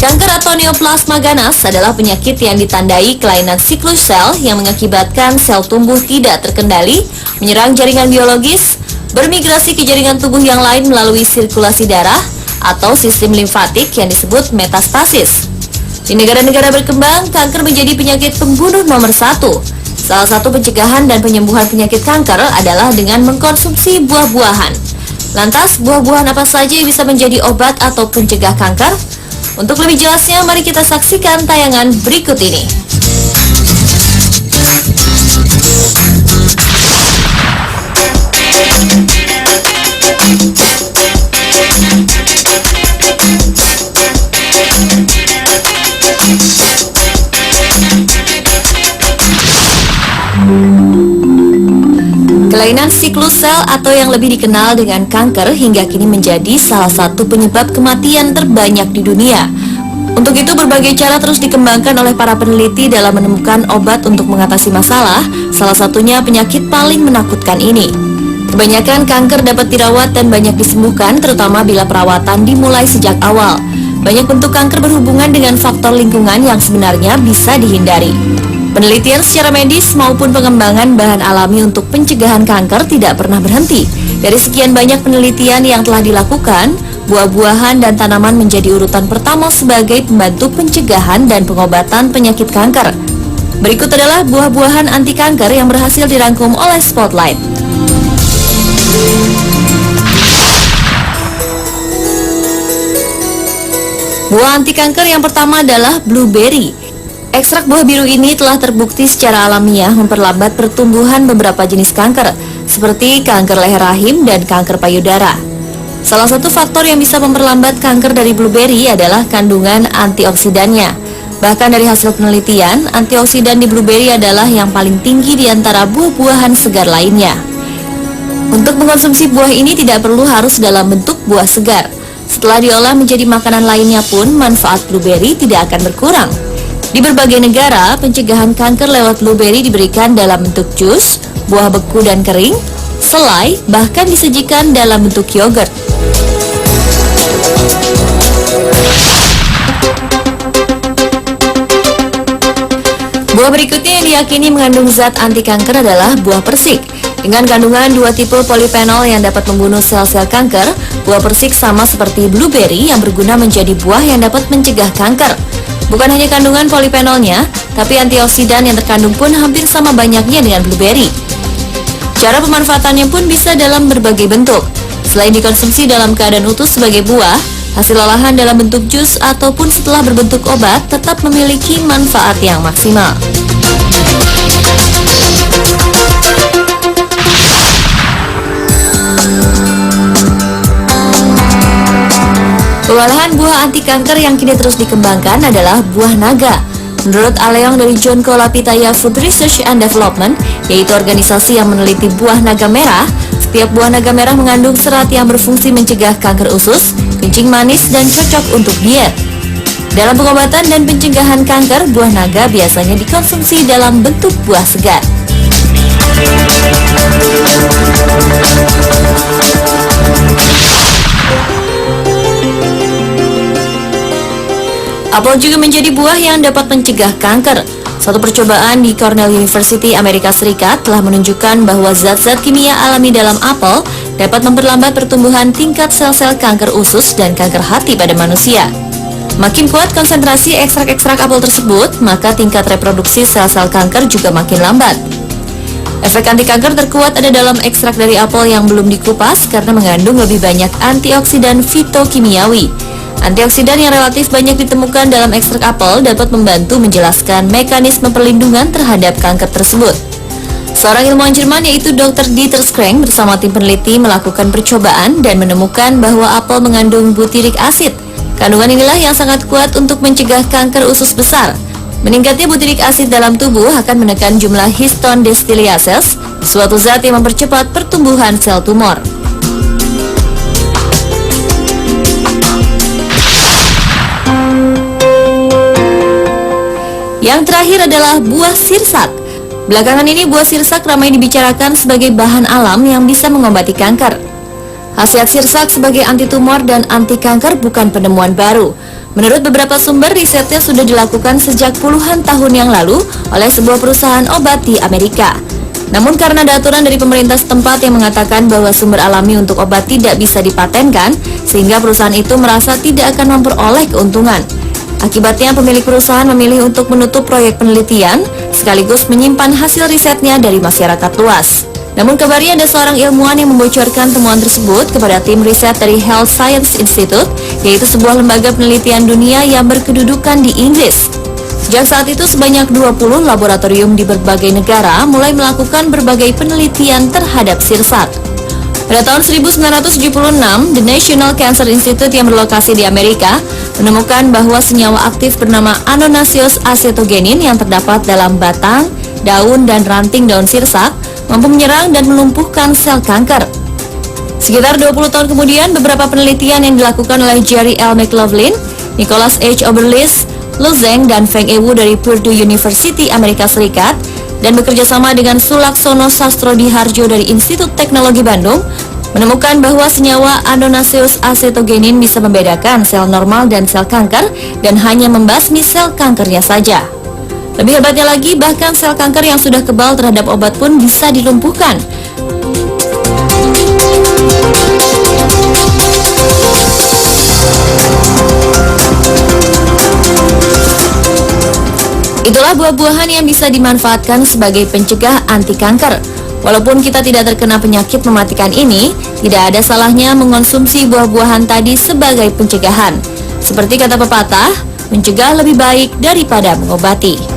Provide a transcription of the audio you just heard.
Kanker atau neoplasma ganas adalah penyakit yang ditandai kelainan siklus sel yang mengakibatkan sel tumbuh tidak terkendali, menyerang jaringan biologis, bermigrasi ke jaringan tubuh yang lain melalui sirkulasi darah, atau sistem limfatik yang disebut metastasis. Di negara-negara berkembang, kanker menjadi penyakit pembunuh nomor 1. Salah satu pencegahan dan penyembuhan penyakit kanker adalah dengan mengkonsumsi buah-buahan. Lantas, buah-buahan apa saja yang bisa menjadi obat atau pencegah kanker? Untuk lebih jelasnya, mari kita saksikan tayangan berikut ini. Kelainan siklus sel atau yang lebih dikenal dengan kanker hingga kini menjadi salah satu penyebab kematian terbanyak di dunia. Untuk itu berbagai cara terus dikembangkan oleh para peneliti dalam menemukan obat untuk mengatasi masalah, salah satunya penyakit paling menakutkan ini. Kebanyakan kanker dapat dirawat dan banyak disembuhkan, terutama bila perawatan dimulai sejak awal. Banyak bentuk kanker berhubungan dengan faktor lingkungan yang sebenarnya bisa dihindari. Penelitian secara medis maupun pengembangan bahan alami untuk pencegahan kanker tidak pernah berhenti. Dari sekian banyak penelitian yang telah dilakukan, buah-buahan dan tanaman menjadi urutan pertama sebagai pembantu pencegahan dan pengobatan penyakit kanker. Berikut adalah buah-buahan anti kanker yang berhasil dirangkum oleh Spotlight. Buah anti kanker yang pertama adalah blueberry. Ekstrak buah biru ini telah terbukti secara alamiah memperlambat pertumbuhan beberapa jenis kanker, seperti kanker leher rahim dan kanker payudara. Salah satu faktor yang bisa memperlambat kanker dari blueberry adalah kandungan antioksidannya. Bahkan dari hasil penelitian, antioksidan di blueberry adalah yang paling tinggi di antara buah-buahan segar lainnya. Untuk mengkonsumsi buah ini tidak perlu harus dalam bentuk buah segar. Setelah diolah menjadi makanan lainnya pun, manfaat blueberry tidak akan berkurang. Di berbagai negara, pencegahan kanker lewat blueberry diberikan dalam bentuk jus, buah beku dan kering, selai, bahkan disajikan dalam bentuk yogurt. Buah berikutnya yang diyakini mengandung zat anti kanker adalah buah persik. Dengan kandungan 2 tipe polifenol yang dapat membunuh sel-sel kanker, buah persik sama seperti blueberry yang berguna menjadi buah yang dapat mencegah kanker. Bukan hanya kandungan polifenolnya, tapi antioksidan yang terkandung pun hampir sama banyaknya dengan blueberry. Cara pemanfaatannya pun bisa dalam berbagai bentuk. Selain dikonsumsi dalam keadaan utuh sebagai buah, hasil olahan dalam bentuk jus ataupun setelah berbentuk obat tetap memiliki manfaat yang maksimal. Olahan buah anti kanker yang kini terus dikembangkan adalah buah naga. Menurut Aleong dari John Kolapitaya Food Research and Development, yaitu organisasi yang meneliti buah naga merah, setiap buah naga merah mengandung serat yang berfungsi mencegah kanker usus, kencing manis, dan cocok untuk diet. Dalam pengobatan dan pencegahan kanker, buah naga biasanya dikonsumsi dalam bentuk buah segar. Apel juga menjadi buah yang dapat mencegah kanker. Suatu percobaan di Cornell University, Amerika Serikat telah menunjukkan bahwa zat-zat kimia alami dalam apel dapat memperlambat pertumbuhan tingkat sel-sel kanker usus dan kanker hati pada manusia. Makin kuat konsentrasi ekstrak-ekstrak apel tersebut, maka tingkat reproduksi sel-sel kanker juga makin lambat. Efek anti kanker terkuat ada dalam ekstrak dari apel yang belum dikupas karena mengandung lebih banyak antioksidan fitokimiawi. Antioksidan yang relatif banyak ditemukan dalam ekstrak apel dapat membantu menjelaskan mekanisme perlindungan terhadap kanker tersebut. Seorang ilmuwan Jerman yaitu Dr. Dieter Skrank bersama tim peneliti melakukan percobaan dan menemukan bahwa apel mengandung butyric acid. Kandungan inilah yang sangat kuat untuk mencegah kanker usus besar. Meningkatnya butyric acid dalam tubuh akan menekan jumlah histon distiliases, suatu zat yang mempercepat pertumbuhan sel tumor. Yang terakhir adalah buah sirsak. Belakangan ini buah sirsak ramai dibicarakan sebagai bahan alam yang bisa mengobati kanker. Khasiat sirsak sebagai anti tumor dan anti kanker bukan penemuan baru. Menurut beberapa sumber, risetnya sudah dilakukan sejak puluhan tahun yang lalu oleh sebuah perusahaan obat di Amerika. Namun karena ada aturan dari pemerintah setempat yang mengatakan bahwa sumber alami untuk obat tidak bisa dipatenkan, sehingga perusahaan itu merasa tidak akan memperoleh keuntungan. Akibatnya pemilik perusahaan memilih untuk menutup proyek penelitian, sekaligus menyimpan hasil risetnya dari masyarakat luas. Namun kabarnya ada seorang ilmuwan yang membocorkan temuan tersebut kepada tim riset dari Health Science Institute, yaitu sebuah lembaga penelitian dunia yang berkedudukan di Inggris. Sejak saat itu sebanyak 20 laboratorium di berbagai negara mulai melakukan berbagai penelitian terhadap sirsat. Pada tahun 1976, The National Cancer Institute yang berlokasi di Amerika menemukan bahwa senyawa aktif bernama Annonaceous acetogenin yang terdapat dalam batang, daun, dan ranting daun sirsak mampu menyerang dan melumpuhkan sel kanker. Sekitar 20 tahun kemudian, beberapa penelitian yang dilakukan oleh Jerry L. McLaughlin, Nicholas H. Oberlis, Lu Zheng, dan Feng Ewu dari Purdue University, Amerika Serikat, dan bekerjasama dengan Sulaksono Sastrodihardjo dari Institut Teknologi Bandung, menemukan bahwa senyawa Annonaceous acetogenin bisa membedakan sel normal dan sel kanker dan hanya membasmi sel kankernya saja. Lebih hebatnya lagi, bahkan sel kanker yang sudah kebal terhadap obat pun bisa dilumpuhkan. Itulah buah-buahan yang bisa dimanfaatkan sebagai pencegah anti kanker. Walaupun kita tidak terkena penyakit mematikan ini, tidak ada salahnya mengonsumsi buah-buahan tadi sebagai pencegahan. Seperti kata pepatah, mencegah lebih baik daripada mengobati.